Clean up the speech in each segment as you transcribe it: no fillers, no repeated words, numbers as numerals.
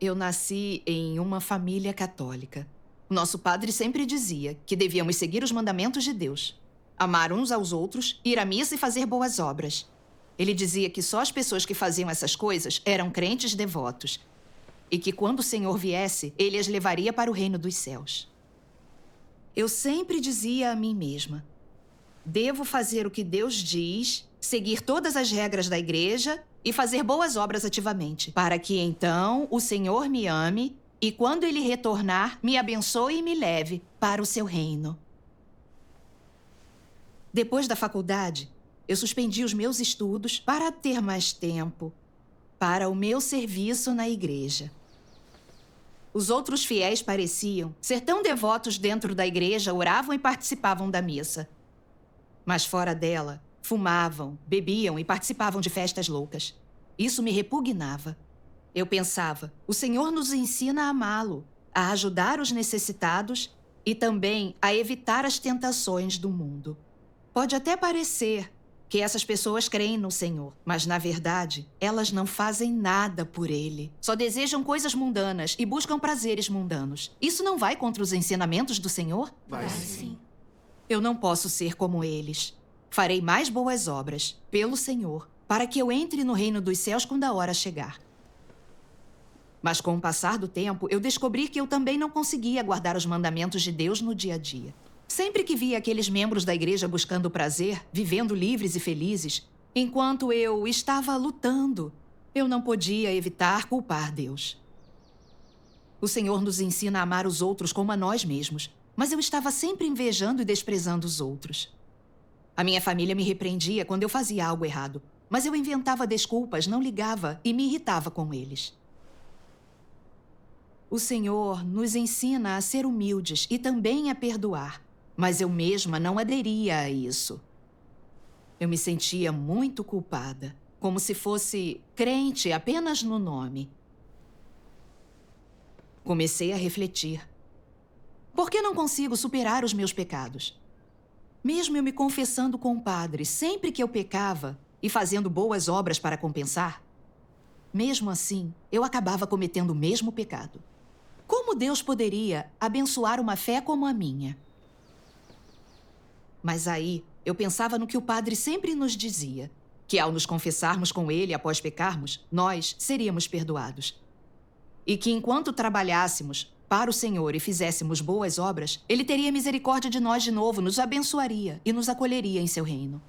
eu nasci em uma família católica. Nosso padre sempre dizia que devíamos seguir os mandamentos de Deus. Amar uns aos outros, ir à missa e fazer boas obras. Ele dizia que só as pessoas que faziam essas coisas eram crentes devotos. E que quando o Senhor viesse, ele as levaria para o reino dos céus. Eu sempre dizia a mim mesma: devo fazer o que Deus diz, seguir todas as regras da igreja e fazer boas obras ativamente, para que então o Senhor me ame e quando ele retornar, me abençoe e me leve para o seu reino. Depois da faculdade, eu suspendi os meus estudos para ter mais tempo para o meu serviço na igreja. Os outros fiéis pareciam ser tão devotos dentro da igreja, oravam e participavam da missa. Mas fora dela, fumavam, bebiam e participavam de festas loucas. Isso me repugnava. Eu pensava, o Senhor nos ensina a amá-lo, a ajudar os necessitados e também a evitar as tentações do mundo. Pode até parecer que essas pessoas creem no Senhor, mas, na verdade, elas não fazem nada por Ele. Só desejam coisas mundanas e buscam prazeres mundanos. Isso não vai contra os ensinamentos do Senhor? Vai sim. Eu não posso ser como eles. Farei mais boas obras, pelo Senhor, para que eu entre no reino dos céus quando a hora chegar. Mas, com o passar do tempo, eu descobri que eu também não conseguia guardar os mandamentos de Deus no dia a dia. Sempre que via aqueles membros da igreja buscando prazer, vivendo livres e felizes, enquanto eu estava lutando, eu não podia evitar culpar Deus. O Senhor nos ensina a amar os outros como a nós mesmos, mas eu estava sempre invejando e desprezando os outros. A minha família me repreendia quando eu fazia algo errado, mas eu inventava desculpas, não ligava e me irritava com eles. O Senhor nos ensina a ser humildes e também a perdoar. Mas eu mesma não aderia a isso. Eu me sentia muito culpada, como se fosse crente apenas no nome. Comecei a refletir. Por que não consigo superar os meus pecados? Mesmo eu me confessando com o padre sempre que eu pecava e fazendo boas obras para compensar, mesmo assim, eu acabava cometendo o mesmo pecado. Como Deus poderia abençoar uma fé como a minha? Mas aí, eu pensava no que o padre sempre nos dizia, que ao nos confessarmos com ele após pecarmos, nós seríamos perdoados. E que enquanto trabalhássemos para o Senhor e fizéssemos boas obras, ele teria misericórdia de nós de novo, nos abençoaria e nos acolheria em seu reino.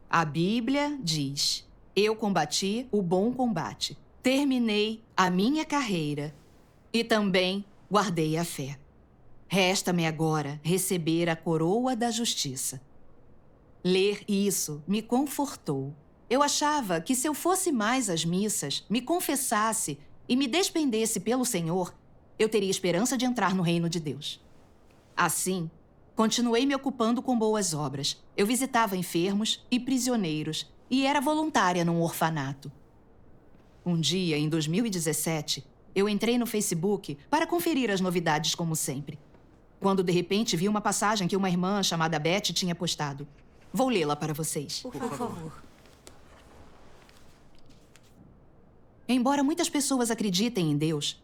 A Bíblia diz: eu combati o bom combate, terminei a minha carreira e também guardei a fé. Resta-me agora receber a coroa da justiça. Ler isso me confortou. Eu achava que se eu fosse mais às missas, me confessasse e me despendesse pelo Senhor, eu teria esperança de entrar no reino de Deus. Assim, continuei me ocupando com boas obras. Eu visitava enfermos e prisioneiros e era voluntária num orfanato. Um dia, em 2017, eu entrei no Facebook para conferir as novidades como sempre. Quando, de repente, vi uma passagem que uma irmã chamada Beth tinha postado. Vou lê-la para vocês. Por favor. Embora muitas pessoas acreditem em Deus,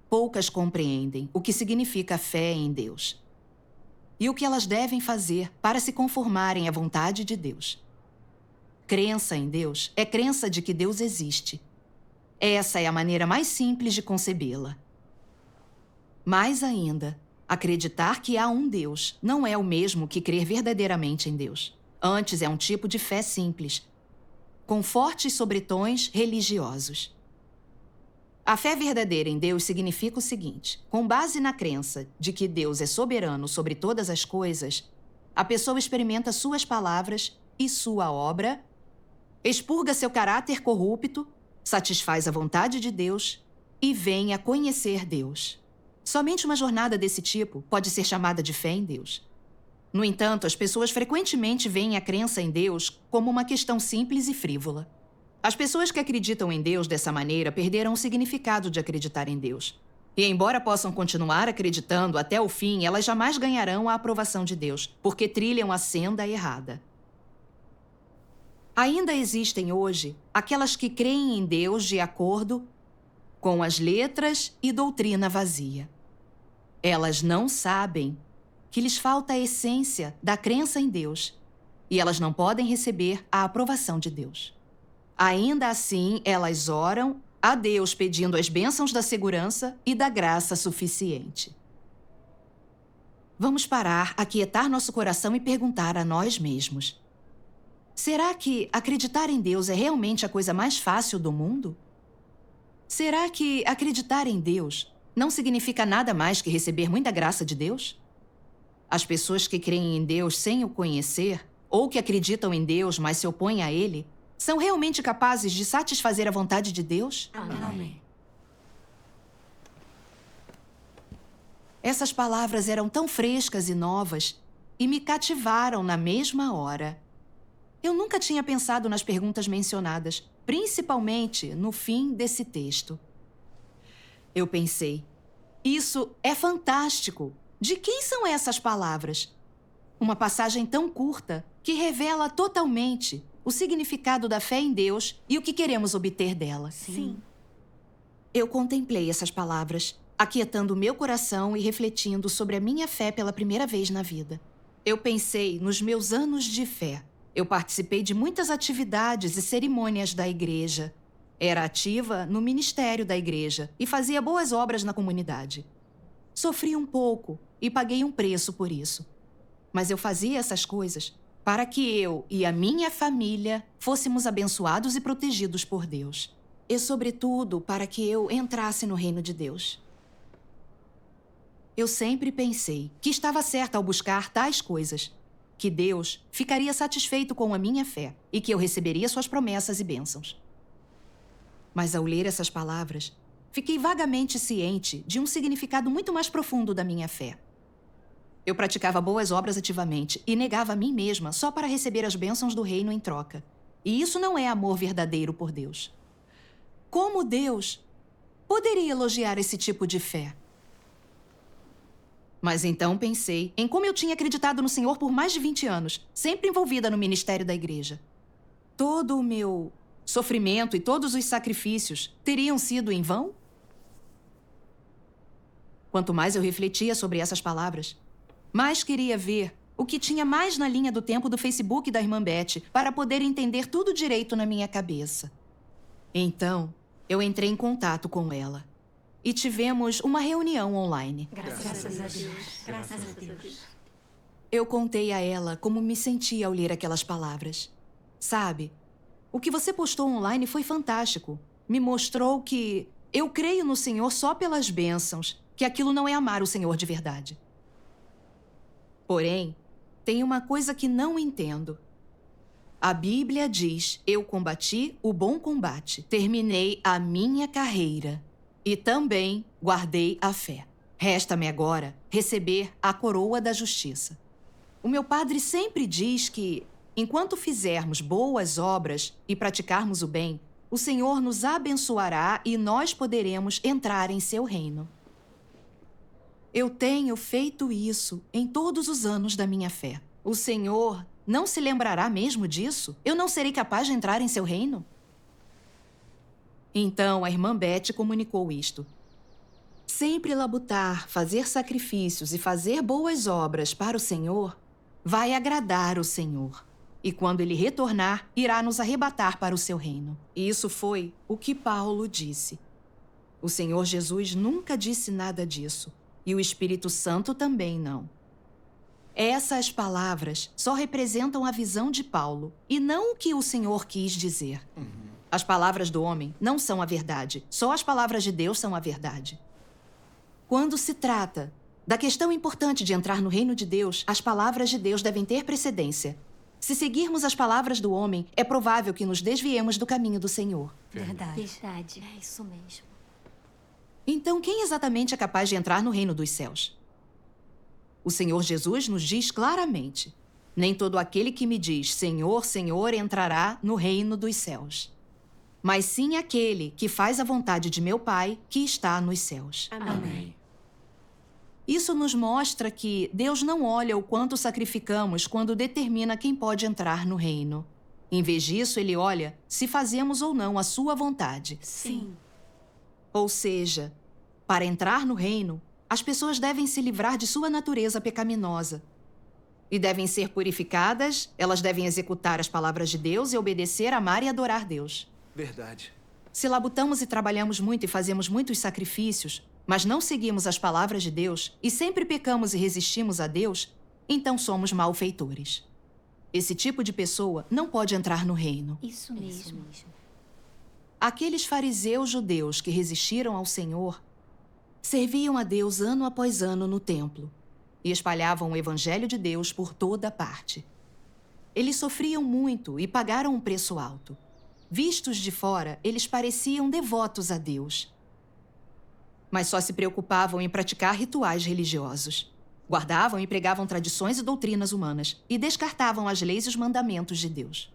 poucas compreendem o que significa fé em Deus e o que elas devem fazer para se conformarem à vontade de Deus. Crença em Deus é crença de que Deus existe. Essa é a maneira mais simples de concebê-la. Mais ainda, acreditar que há um Deus não é o mesmo que crer verdadeiramente em Deus. Antes, é um tipo de fé simples, com fortes sobretons religiosos. A fé verdadeira em Deus significa o seguinte: com base na crença de que Deus é soberano sobre todas as coisas, a pessoa experimenta suas palavras e sua obra, expurga seu caráter corrupto, satisfaz a vontade de Deus e vem a conhecer Deus. Somente uma jornada desse tipo pode ser chamada de fé em Deus. No entanto, as pessoas frequentemente veem a crença em Deus como uma questão simples e frívola. As pessoas que acreditam em Deus dessa maneira perderam o significado de acreditar em Deus. E embora possam continuar acreditando até o fim, elas jamais ganharão a aprovação de Deus, porque trilham a senda errada. Ainda existem hoje aquelas que creem em Deus de acordo com as letras e doutrina vazia. Elas não sabem que lhes falta a essência da crença em Deus e elas não podem receber a aprovação de Deus. Ainda assim, elas oram a Deus pedindo as bênçãos da segurança e da graça suficiente. Vamos parar, aquietar nosso coração e perguntar a nós mesmos: será que acreditar em Deus é realmente a coisa mais fácil do mundo? Será que acreditar em Deus não significa nada mais que receber muita graça de Deus? As pessoas que creem em Deus sem o conhecer, ou que acreditam em Deus, mas se opõem a Ele, são realmente capazes de satisfazer a vontade de Deus? Amém. Essas palavras eram tão frescas e novas e me cativaram na mesma hora. Eu nunca tinha pensado nas perguntas mencionadas, principalmente no fim desse texto. Eu pensei, isso é fantástico! De quem são essas palavras? Uma passagem tão curta que revela totalmente o significado da fé em Deus e o que queremos obter dela. Sim. Eu contemplei essas palavras, aquietando meu coração e refletindo sobre a minha fé pela primeira vez na vida. Eu pensei nos meus anos de fé. Eu participei de muitas atividades e cerimônias da igreja. Era ativa no ministério da igreja e fazia boas obras na comunidade. Sofri um pouco e paguei um preço por isso. Mas eu fazia essas coisas para que eu e a minha família fôssemos abençoados e protegidos por Deus. E, sobretudo, para que eu entrasse no reino de Deus. Eu sempre pensei que estava certa ao buscar tais coisas, que Deus ficaria satisfeito com a minha fé e que eu receberia suas promessas e bênçãos. Mas ao ler essas palavras, fiquei vagamente ciente de um significado muito mais profundo da minha fé. Eu praticava boas obras ativamente e negava a mim mesma só para receber as bênçãos do reino em troca. E isso não é amor verdadeiro por Deus. Como Deus poderia elogiar esse tipo de fé? Mas então pensei em como eu tinha acreditado no Senhor por mais de 20 anos, sempre envolvida no ministério da igreja. Todo o meu sofrimento e todos os sacrifícios teriam sido em vão? Quanto mais eu refletia sobre essas palavras, mais queria ver o que tinha mais na linha do tempo do Facebook da irmã Beth para poder entender tudo direito na minha cabeça. Então, eu entrei em contato com ela e tivemos uma reunião online. Graças a Deus. Graças a Deus. Eu contei a ela como me sentia ao ler aquelas palavras. Sabe, o que você postou online foi fantástico. Me mostrou que eu creio no Senhor só pelas bênçãos, que aquilo não é amar o Senhor de verdade. Porém, tem uma coisa que não entendo. A Bíblia diz: eu combati o bom combate, terminei a minha carreira e também guardei a fé. Resta-me agora receber a coroa da justiça. O meu padre sempre diz que, enquanto fizermos boas obras e praticarmos o bem, o Senhor nos abençoará e nós poderemos entrar em seu reino. Eu tenho feito isso em todos os anos da minha fé. O Senhor não se lembrará mesmo disso? Eu não serei capaz de entrar em seu reino? Então, a irmã Beth comunicou isto. Sempre labutar, fazer sacrifícios e fazer boas obras para o Senhor vai agradar o Senhor. E quando ele retornar, irá nos arrebatar para o seu reino. E isso foi o que Paulo disse. O Senhor Jesus nunca disse nada disso. E o Espírito Santo também não. Essas palavras só representam a visão de Paulo e não o que o Senhor quis dizer. As palavras do homem não são a verdade. Só as palavras de Deus são a verdade. Quando se trata da questão importante de entrar no reino de Deus, as palavras de Deus devem ter precedência. Se seguirmos as palavras do homem, é provável que nos desviemos do caminho do Senhor. Verdade. É isso mesmo. Então, quem exatamente é capaz de entrar no reino dos céus? O Senhor Jesus nos diz claramente: nem todo aquele que me diz Senhor, Senhor entrará no reino dos céus, mas sim aquele que faz a vontade de meu Pai que está nos céus. Amém. Isso nos mostra que Deus não olha o quanto sacrificamos quando determina quem pode entrar no reino. Em vez disso, Ele olha se fazemos ou não a sua vontade. Sim. Ou seja, para entrar no reino, as pessoas devem se livrar de sua natureza pecaminosa. E devem ser purificadas, elas devem executar as palavras de Deus e obedecer, amar e adorar Deus. Verdade. Se labutamos e trabalhamos muito e fazemos muitos sacrifícios, mas não seguimos as palavras de Deus e sempre pecamos e resistimos a Deus, então somos malfeitores. Esse tipo de pessoa não pode entrar no reino. Isso mesmo. Aqueles fariseus judeus que resistiram ao Senhor serviam a Deus ano após ano no templo e espalhavam o evangelho de Deus por toda parte. Eles sofriam muito e pagaram um preço alto. Vistos de fora, eles pareciam devotos a Deus. Mas só se preocupavam em praticar rituais religiosos. Guardavam e pregavam tradições e doutrinas humanas e descartavam as leis e os mandamentos de Deus.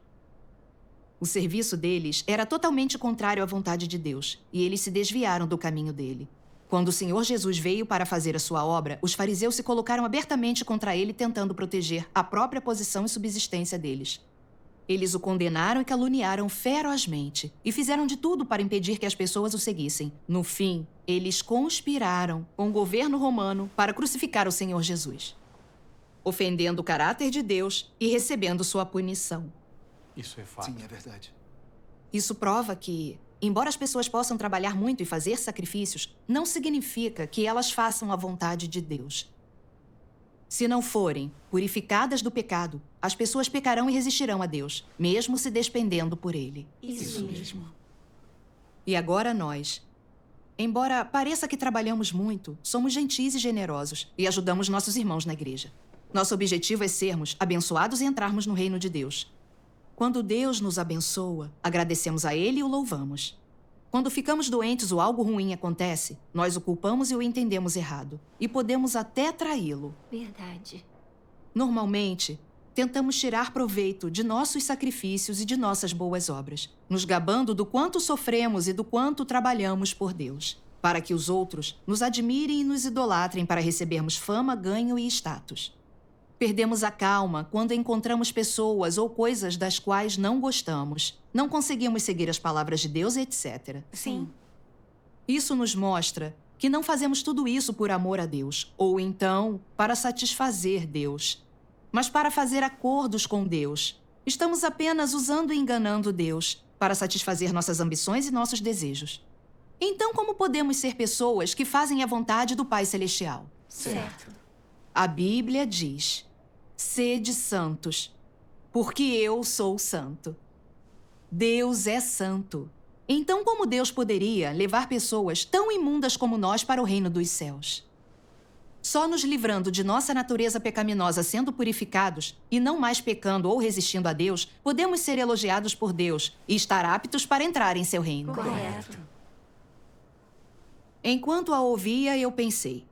O serviço deles era totalmente contrário à vontade de Deus e eles se desviaram do caminho dele. Quando o Senhor Jesus veio para fazer a sua obra, os fariseus se colocaram abertamente contra ele, tentando proteger a própria posição e subsistência deles. Eles o condenaram e caluniaram ferozmente e fizeram de tudo para impedir que as pessoas o seguissem. No fim, eles conspiraram com o governo romano para crucificar o Senhor Jesus, ofendendo o caráter de Deus e recebendo sua punição. Isso é fato. Sim, é verdade. Isso prova que, embora as pessoas possam trabalhar muito e fazer sacrifícios, não significa que elas façam a vontade de Deus. Se não forem purificadas do pecado, as pessoas pecarão e resistirão a Deus, mesmo se despendendo por Ele. Isso mesmo. E agora nós, embora pareça que trabalhamos muito, somos gentis e generosos e ajudamos nossos irmãos na igreja. Nosso objetivo é sermos abençoados e entrarmos no reino de Deus. Quando Deus nos abençoa, agradecemos a Ele e o louvamos. Quando ficamos doentes ou algo ruim acontece, nós o culpamos e o entendemos errado. E podemos até traí-lo. Verdade. Normalmente, tentamos tirar proveito de nossos sacrifícios e de nossas boas obras, nos gabando do quanto sofremos e do quanto trabalhamos por Deus, para que os outros nos admirem e nos idolatrem para recebermos fama, ganho e status. Perdemos a calma quando encontramos pessoas ou coisas das quais não gostamos. Não conseguimos seguir as palavras de Deus, etc. Sim. Isso nos mostra que não fazemos tudo isso por amor a Deus, ou então para satisfazer Deus, mas para fazer acordos com Deus. Estamos apenas usando e enganando Deus para satisfazer nossas ambições e nossos desejos. Então, como podemos ser pessoas que fazem a vontade do Pai Celestial? Certo. A Bíblia diz: sede santos, porque eu sou santo. Deus é santo. Então, como Deus poderia levar pessoas tão imundas como nós para o reino dos céus? Só nos livrando de nossa natureza pecaminosa sendo purificados e não mais pecando ou resistindo a Deus, podemos ser elogiados por Deus e estar aptos para entrar em seu reino. Correto. Enquanto a ouvia, eu pensei: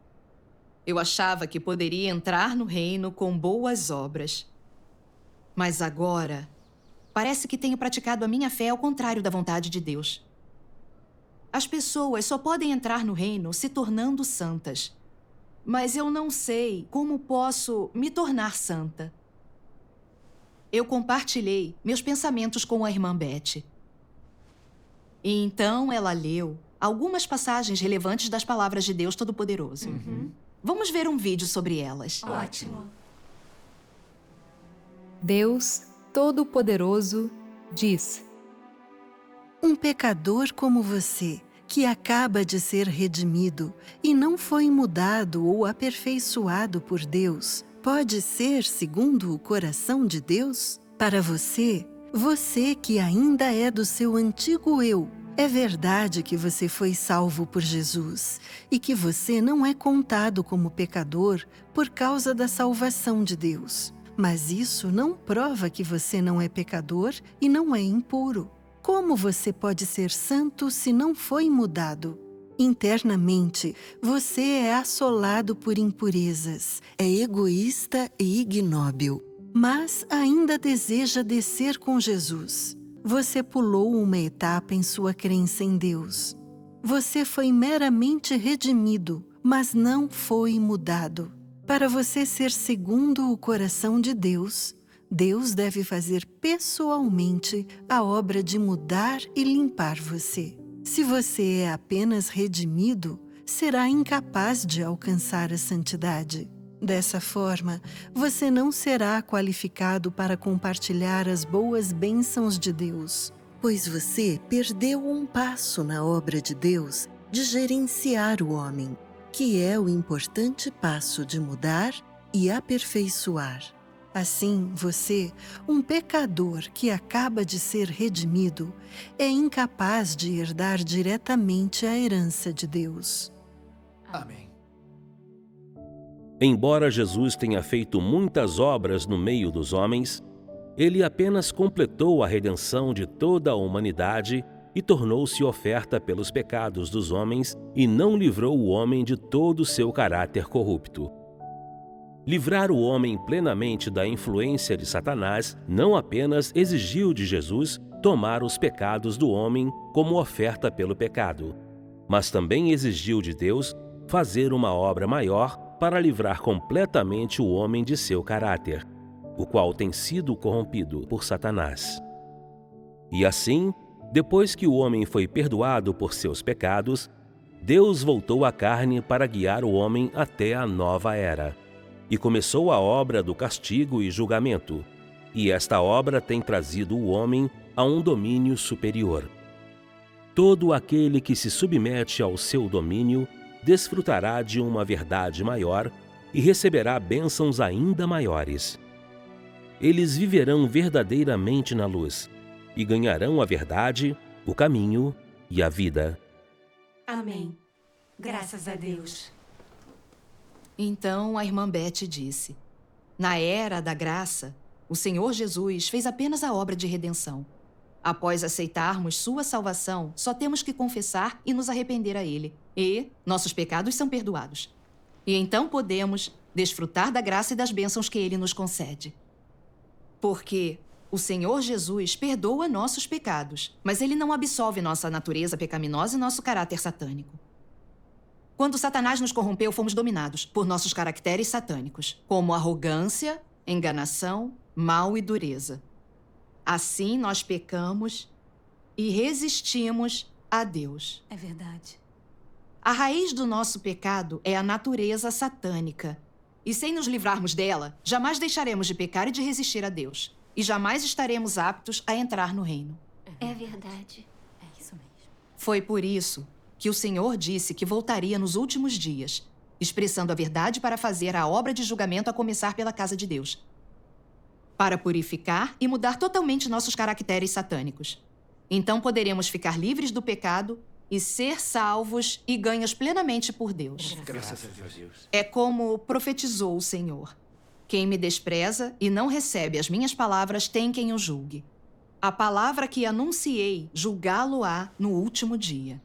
eu achava que poderia entrar no reino com boas obras. Mas agora, parece que tenho praticado a minha fé ao contrário da vontade de Deus. As pessoas só podem entrar no reino se tornando santas. Mas eu não sei como posso me tornar santa. Eu compartilhei meus pensamentos com a irmã Beth. E então ela leu algumas passagens relevantes das palavras de Deus Todo-Poderoso. Vamos ver um vídeo sobre elas. Ótimo. Deus Todo-Poderoso diz: um pecador como você, que acaba de ser redimido e não foi mudado ou aperfeiçoado por Deus, pode ser segundo o coração de Deus? Para você, você que ainda é do seu antigo eu, é verdade que você foi salvo por Jesus e que você não é contado como pecador por causa da salvação de Deus. Mas isso não prova que você não é pecador e não é impuro. Como você pode ser santo se não foi mudado? Internamente, você é assolado por impurezas, é egoísta e ignóbil, mas ainda deseja descer com Jesus. Você pulou uma etapa em sua crença em Deus. Você foi meramente redimido, mas não foi mudado. Para você ser segundo o coração de Deus, Deus deve fazer pessoalmente a obra de mudar e limpar você. Se você é apenas redimido, será incapaz de alcançar a santidade. Dessa forma, você não será qualificado para compartilhar as boas bênçãos de Deus, pois você perdeu um passo na obra de Deus de gerenciar o homem, que é o importante passo de mudar e aperfeiçoar. Assim, você, um pecador que acaba de ser redimido, é incapaz de herdar diretamente a herança de Deus. Amém. Embora Jesus tenha feito muitas obras no meio dos homens, ele apenas completou a redenção de toda a humanidade e tornou-se oferta pelos pecados dos homens e não livrou o homem de todo o seu caráter corrupto. Livrar o homem plenamente da influência de Satanás não apenas exigiu de Jesus tomar os pecados do homem como oferta pelo pecado, mas também exigiu de Deus fazer uma obra maior para livrar completamente o homem de seu caráter, o qual tem sido corrompido por Satanás. E assim, depois que o homem foi perdoado por seus pecados, Deus voltou à carne para guiar o homem até a nova era. E começou a obra do castigo e julgamento, e esta obra tem trazido o homem a um domínio superior. Todo aquele que se submete ao seu domínio desfrutará de uma verdade maior e receberá bênçãos ainda maiores. Eles viverão verdadeiramente na luz e ganharão a verdade, o caminho e a vida. Amém. Graças a Deus. Então a irmã Beth disse: na era da graça, o Senhor Jesus fez apenas a obra de redenção. Após aceitarmos sua salvação, só temos que confessar e nos arrepender a Ele. E nossos pecados são perdoados. E então podemos desfrutar da graça e das bênçãos que Ele nos concede. Porque o Senhor Jesus perdoa nossos pecados, mas Ele não absolve nossa natureza pecaminosa e nosso caráter satânico. Quando Satanás nos corrompeu, fomos dominados por nossos caracteres satânicos, como arrogância, enganação, mal e dureza. Assim, nós pecamos e resistimos a Deus. É verdade. A raiz do nosso pecado é a natureza satânica. E sem nos livrarmos dela, jamais deixaremos de pecar e de resistir a Deus. E jamais estaremos aptos a entrar no reino. É verdade. É isso mesmo. Foi por isso que o Senhor disse que voltaria nos últimos dias, expressando a verdade para fazer a obra de julgamento a começar pela casa de Deus, para purificar e mudar totalmente nossos caracteres satânicos. Então poderemos ficar livres do pecado e ser salvos e ganhos plenamente por Deus. Graças a Deus. É como profetizou o Senhor: quem me despreza e não recebe as minhas palavras tem quem o julgue. A palavra que anunciei julgá-lo-á no último dia.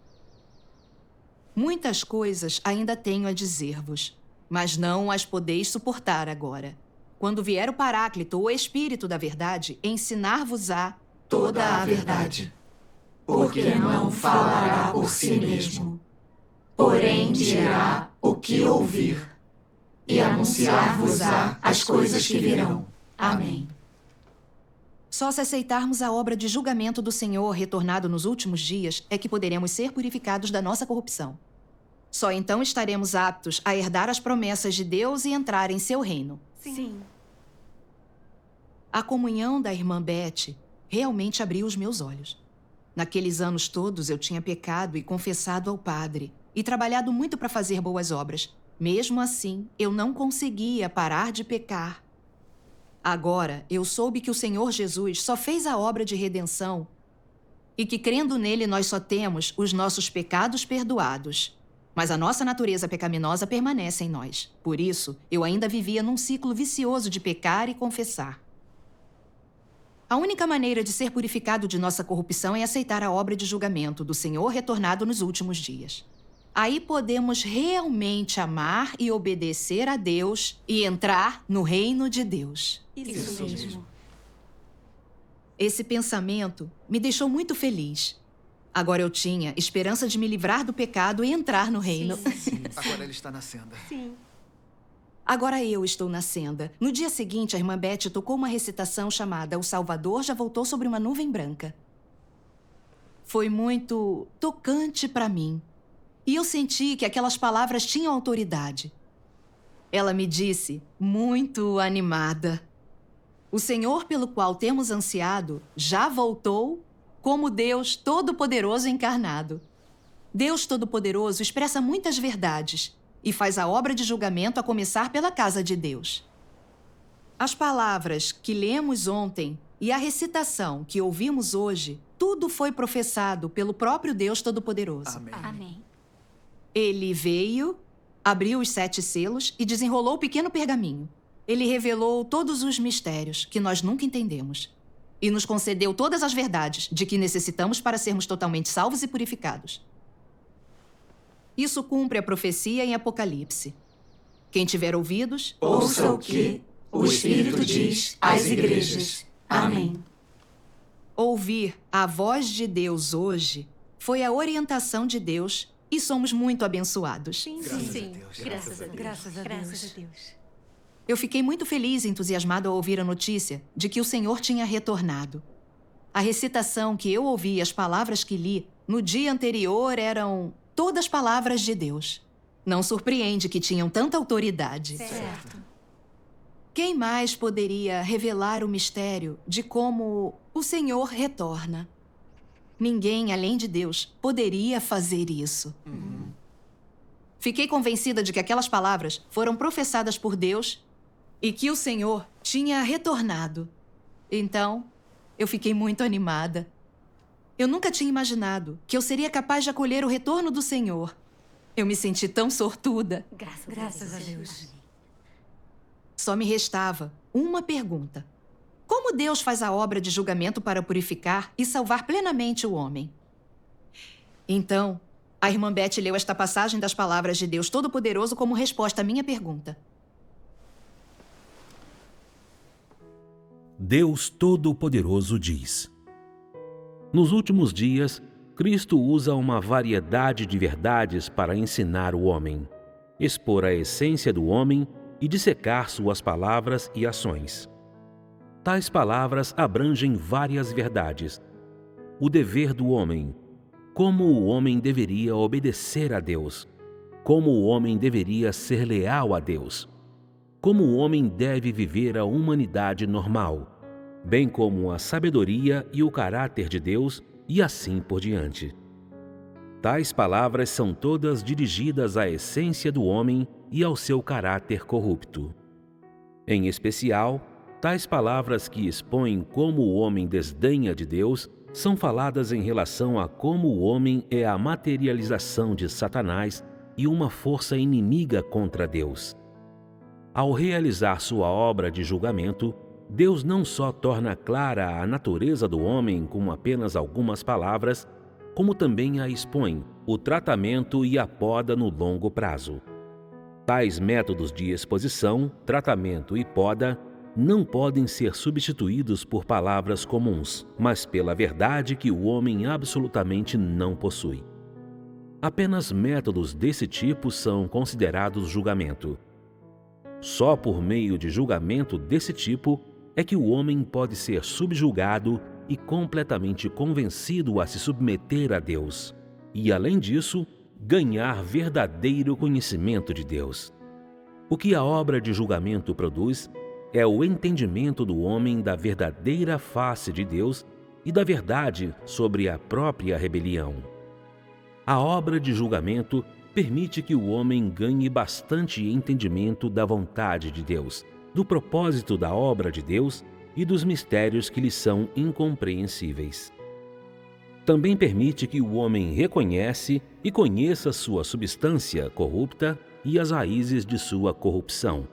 Muitas coisas ainda tenho a dizer-vos, mas não as podeis suportar agora. Quando vier o Paráclito, o Espírito da Verdade, ensinar-vos-á toda a verdade, porque não falará por si mesmo, porém dirá o que ouvir, e anunciar-vos-á as coisas que virão. Amém. Só se aceitarmos a obra de julgamento do Senhor retornado nos últimos dias é que poderemos ser purificados da nossa corrupção. Só então estaremos aptos a herdar as promessas de Deus e entrar em seu reino. Sim. A comunhão da irmã Beth realmente abriu os meus olhos. Naqueles anos todos eu tinha pecado e confessado ao Padre e trabalhado muito para fazer boas obras. Mesmo assim, eu não conseguia parar de pecar. Agora, eu soube que o Senhor Jesus só fez a obra de redenção e que, crendo nele, nós só temos os nossos pecados perdoados. Mas a nossa natureza pecaminosa permanece em nós. Por isso, eu ainda vivia num ciclo vicioso de pecar e confessar. A única maneira de ser purificado de nossa corrupção é aceitar a obra de julgamento do Senhor retornado nos últimos dias. Aí podemos realmente amar e obedecer a Deus e entrar no reino de Deus. Isso mesmo. Esse pensamento me deixou muito feliz. Agora eu tinha esperança de me livrar do pecado e entrar no reino. Sim, agora ele está na senda. Sim. Agora eu estou na senda. No dia seguinte, a irmã Beth tocou uma recitação chamada O Salvador já voltou sobre uma nuvem branca. foi muito tocante para mim. E eu senti que aquelas palavras tinham autoridade. Ela me disse, muito animada: o Senhor pelo qual temos ansiado já voltou como Deus Todo-Poderoso encarnado. Deus Todo-Poderoso expressa muitas verdades e faz a obra de julgamento a começar pela casa de Deus. As palavras que lemos ontem e a recitação que ouvimos hoje, tudo foi professado pelo próprio Deus Todo-Poderoso. Amém. Amém. Ele veio, abriu os 7 selos e desenrolou o pequeno pergaminho. Ele revelou todos os mistérios que nós nunca entendemos e nos concedeu todas as verdades de que necessitamos para sermos totalmente salvos e purificados. Isso cumpre a profecia em Apocalipse. Quem tiver ouvidos, Ouça o que o Espírito diz às igrejas. Amém. ouvir a voz de Deus hoje foi a orientação de Deus e somos muito abençoados. Graças a Deus. Graças a Deus. Eu fiquei muito feliz e entusiasmado ao ouvir a notícia de que o Senhor tinha retornado. A recitação que eu ouvi e as palavras que li no dia anterior eram todas palavras de Deus. Não surpreende que tinham tanta autoridade. Certo. Quem mais poderia revelar o mistério de como o Senhor retorna? Ninguém, além de Deus, poderia fazer isso. Fiquei convencida de que aquelas palavras foram professadas por Deus e que o Senhor tinha retornado. Então, eu fiquei muito animada. Eu nunca tinha imaginado que eu seria capaz de acolher o retorno do Senhor. Eu me senti tão sortuda. Graças a Deus. Só me restava uma pergunta. Como Deus faz a obra de julgamento para purificar e salvar plenamente o homem? Então, a irmã Beth leu esta passagem das palavras de Deus Todo-Poderoso como resposta à minha pergunta. Deus Todo-Poderoso diz: nos últimos dias, Cristo usa uma variedade de verdades para ensinar o homem, expor a essência do homem e dissecar suas palavras e ações. Tais palavras abrangem várias verdades: o dever do homem, como o homem deveria obedecer a Deus, como o homem deveria ser leal a Deus, como o homem deve viver a humanidade normal, bem como a sabedoria e o caráter de Deus e assim por diante. Tais palavras são todas dirigidas à essência do homem e ao seu caráter corrupto. Em especial, tais palavras que expõem como o homem desdenha de Deus são faladas em relação a como o homem é a materialização de Satanás e uma força inimiga contra Deus. Ao realizar sua obra de julgamento, Deus não só torna clara a natureza do homem com apenas algumas palavras, como também a expõe, o tratamento e a poda no longo prazo. Tais métodos de exposição, tratamento e poda não podem ser substituídos por palavras comuns, mas pela verdade que o homem absolutamente não possui. Apenas métodos desse tipo são considerados julgamento. Só por meio de julgamento desse tipo é que o homem pode ser subjugado e completamente convencido a se submeter a Deus, e, além disso, ganhar verdadeiro conhecimento de Deus. O que a obra de julgamento produz é o entendimento do homem da verdadeira face de Deus e da verdade sobre a própria rebelião. A obra de julgamento permite que o homem ganhe bastante entendimento da vontade de Deus, do propósito da obra de Deus e dos mistérios que lhe são incompreensíveis. Também permite que o homem reconhece e conheça sua substância corrupta e as raízes de sua corrupção,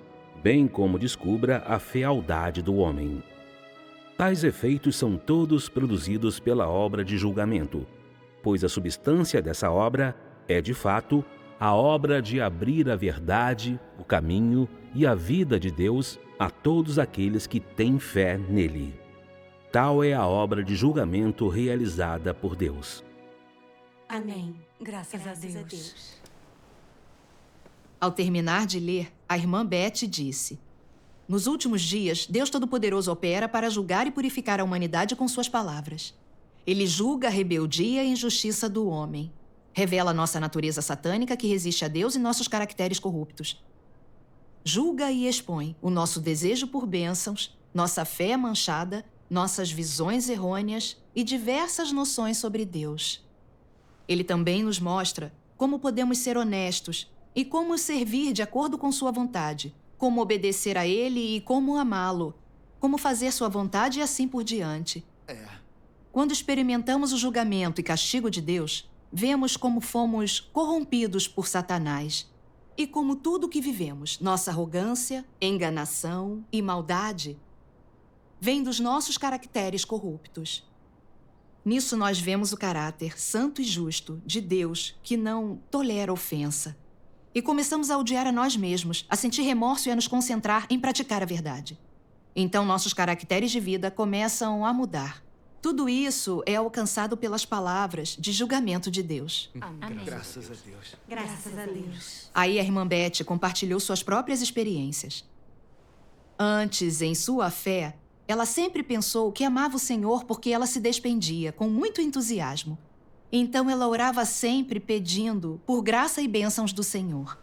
bem como descubra a fealdade do homem. Tais efeitos são todos produzidos pela obra de julgamento, pois a substância dessa obra é, de fato, a obra de abrir a verdade, o caminho e a vida de Deus a todos aqueles que têm fé nele. Tal é a obra de julgamento realizada por Deus. Amém. Graças a Deus. Ao terminar de ler, a irmã Beth disse: nos últimos dias, Deus Todo-Poderoso opera para julgar e purificar a humanidade com suas palavras. Ele julga a rebeldia e injustiça do homem. Revela nossa natureza satânica que resiste a Deus e nossos caracteres corruptos. Julga e expõe o nosso desejo por bênçãos, nossa fé manchada, nossas visões errôneas e diversas noções sobre Deus. Ele também nos mostra como podemos ser honestos e como servir de acordo com sua vontade, como obedecer a Ele e como amá-lo, como fazer sua vontade e assim por diante. Quando experimentamos o julgamento e castigo de Deus, vemos como fomos corrompidos por Satanás e como tudo o que vivemos, nossa arrogância, enganação e maldade, vem dos nossos caracteres corruptos. Nisso nós vemos o caráter santo e justo de Deus que não tolera ofensa. E começamos a odiar a nós mesmos, a sentir remorso e a nos concentrar em praticar a verdade. Então nossos caracteres de vida começam a mudar. Tudo isso é alcançado pelas palavras de julgamento de Deus. Amém. Graças a Deus. Graças a Deus. Aí a irmã Beth compartilhou suas próprias experiências. Antes, em sua fé, ela sempre pensou que amava o Senhor porque ela se despendia com muito entusiasmo. Então ela orava sempre pedindo por graça e bênçãos do Senhor.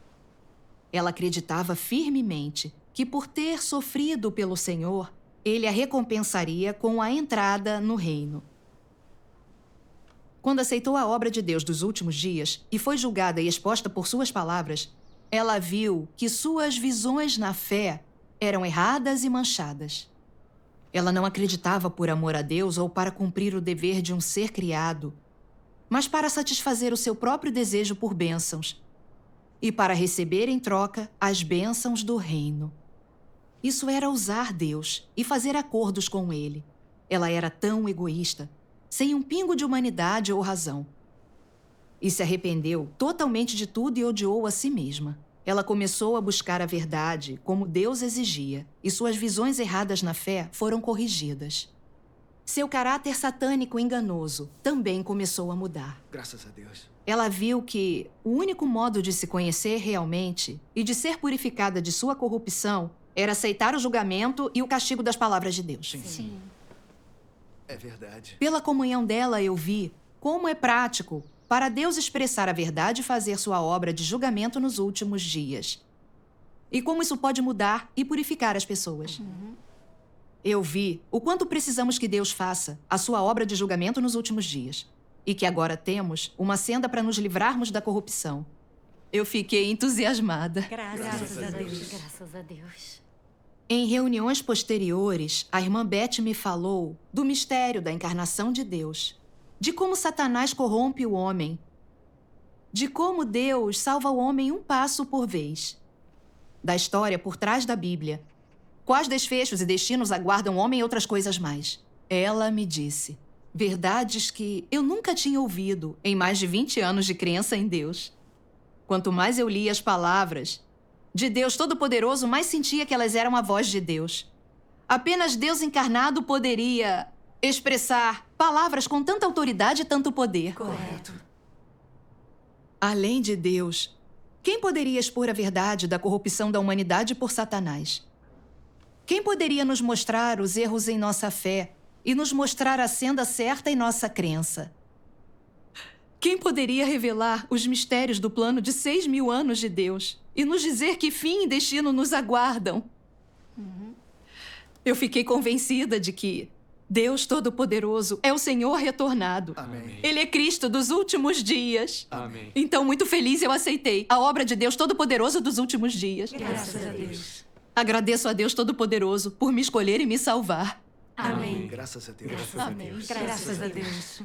Ela acreditava firmemente que por ter sofrido pelo Senhor, Ele a recompensaria com a entrada no reino. Quando aceitou a obra de Deus dos últimos dias e foi julgada e exposta por suas palavras, ela viu que suas visões na fé eram erradas e manchadas. Ela não acreditava por amor a Deus ou para cumprir o dever de um ser criado, mas para satisfazer o seu próprio desejo por bênçãos e para receber em troca as bênçãos do reino. Isso era usar Deus e fazer acordos com Ele. Ela era tão egoísta, sem um pingo de humanidade ou razão. E se arrependeu totalmente de tudo e odiou a si mesma. Ela começou a buscar a verdade como Deus exigia, e suas visões erradas na fé foram corrigidas. Seu caráter satânico enganoso também começou a mudar. Graças a Deus. Ela viu que o único modo de se conhecer realmente e de ser purificada de sua corrupção era aceitar o julgamento e o castigo das palavras de Deus. Sim. É verdade. Pela comunhão dela, eu vi como é prático para Deus expressar a verdade e fazer sua obra de julgamento nos últimos dias. E como isso pode mudar e purificar as pessoas. Eu vi o quanto precisamos que Deus faça a sua obra de julgamento nos últimos dias. E que agora temos uma senda para nos livrarmos da corrupção. Eu fiquei entusiasmada. Graças a Deus. Graças a Deus. Em reuniões posteriores, a irmã Beth me falou do mistério da encarnação de Deus, de como Satanás corrompe o homem, de como Deus salva o homem um passo por vez, da história por trás da Bíblia, quais desfechos e destinos aguardam o homem e outras coisas mais. Ela me disse verdades que eu nunca tinha ouvido em mais de 20 anos de crença em Deus. Quanto mais eu lia as palavras de Deus Todo-Poderoso, mais sentia que elas eram a voz de Deus. Apenas Deus encarnado poderia expressar palavras com tanta autoridade e tanto poder. Correto. Além de Deus, quem poderia expor a verdade da corrupção da humanidade por Satanás? Quem poderia nos mostrar os erros em nossa fé e nos mostrar a senda certa em nossa crença? Quem poderia revelar os mistérios do plano de 6.000 anos de Deus e nos dizer que fim e destino nos aguardam? Eu fiquei convencida de que Deus Todo-Poderoso é o Senhor retornado. Amém. Ele é Cristo dos últimos dias. Amém. Então, muito feliz, eu aceitei a obra de Deus Todo-Poderoso dos últimos dias. Graças a Deus. Agradeço a Deus Todo-Poderoso por me escolher e me salvar. Amém. Graças a Deus. Graças a Deus.